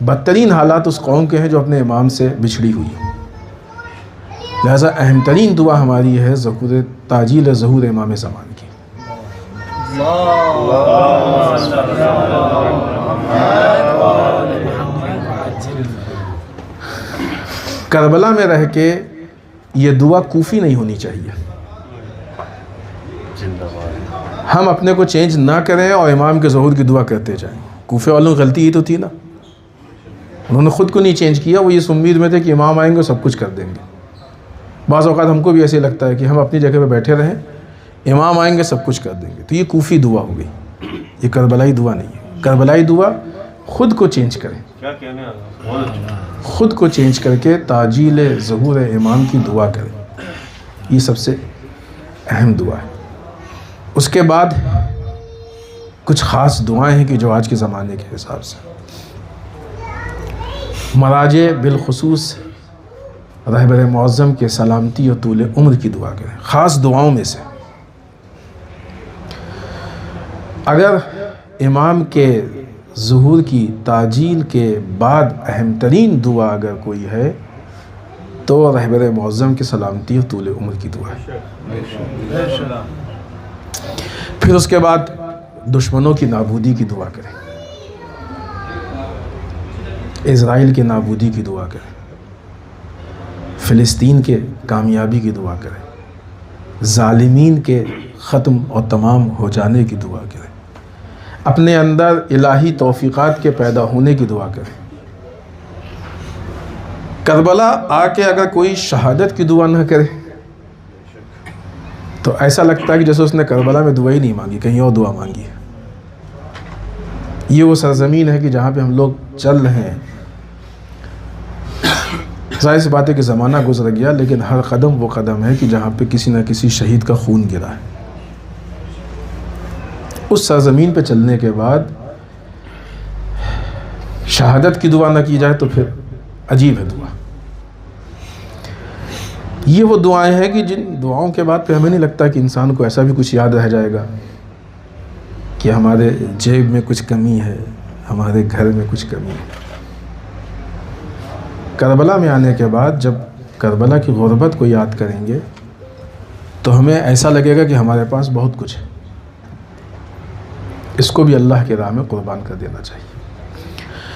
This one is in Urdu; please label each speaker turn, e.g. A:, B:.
A: بدترین حالات اس قوم کے ہیں جو اپنے امام سے بچھڑی ہوئی ہوں. لہٰذا اہم ترین دعا ہماری ہے تاجیل ظہور امام زمان کی. کربلا میں رہ کے یہ دعا کوفی نہیں ہونی چاہیے. ہم اپنے کو چینج نہ کریں اور امام کے ظہور کی دعا کرتے جائیں. کوفے والوں کی غلطی یہ تو تھی نا, انہوں نے خود کو نہیں چینج کیا. وہ اس امید میں تھے کہ امام آئیں گے سب کچھ کر دیں گے. بعض اوقات ہم کو بھی ایسے لگتا ہے کہ ہم اپنی جگہ پہ بیٹھے رہیں, امام آئیں گے سب کچھ کر دیں گے. تو یہ کوفی دعا ہو گئی, یہ کربلائی دعا نہیں ہے. کربلائی دعا خود کو چینج کریں, خود کو چینج کر کے تاجیل ظہور امام کی دعا کریں. یہ سب سے اہم دعا ہے. اس کے بعد کچھ خاص دعائیں ہیں کہ جو آج کے زمانے کے حساب سے مراجع بالخصوص رہبر معظم کے سلامتی اور طول عمر کی دعا کریں. خاص دعاؤں میں سے اگر امام کے ظہور کی تاجیل کے بعد اہم ترین دعا اگر کوئی ہے تو رہبر معظم کے سلامتی اور طول عمر کی دعا ہے. پھر اس کے بعد دشمنوں کی نابودی کی دعا کریں, اسرائیل کے نابودی کی دعا کریں, فلسطین کے کامیابی کی دعا کریں, ظالمین کے ختم اور تمام ہو جانے کی دعا کریں, اپنے اندر الہی توفیقات کے پیدا ہونے کی دعا کریں. کربلا آ کے اگر کوئی شہادت کی دعا نہ کرے تو ایسا لگتا ہے کہ جیسے اس نے کربلا میں دعا ہی نہیں مانگی, کہیں اور دعا مانگی ہے. یہ وہ سرزمین ہے کہ جہاں پہ ہم لوگ چل رہے ہیں. ظاہر سی بات ہے کہ زمانہ گزر گیا, لیکن ہر قدم وہ قدم ہے کہ جہاں پہ کسی نہ کسی شہید کا خون گرا ہے. اس سرزمین پہ چلنے کے بعد شہادت کی دعا نہ کی جائے تو پھر عجیب ہے دعا. یہ وہ دعائیں ہیں کہ جن دعاؤں کے بعد پہ ہمیں نہیں لگتا کہ انسان کو ایسا بھی کچھ یاد رہ جائے گا کہ ہمارے جیب میں کچھ کمی ہے, ہمارے گھر میں کچھ کمی ہے. کربلا میں آنے کے بعد جب کربلا کی غربت کو یاد کریں گے تو ہمیں ایسا لگے گا کہ ہمارے پاس بہت کچھ ہے. اس کو بھی اللہ کے راہ میں قربان کر دینا چاہیے.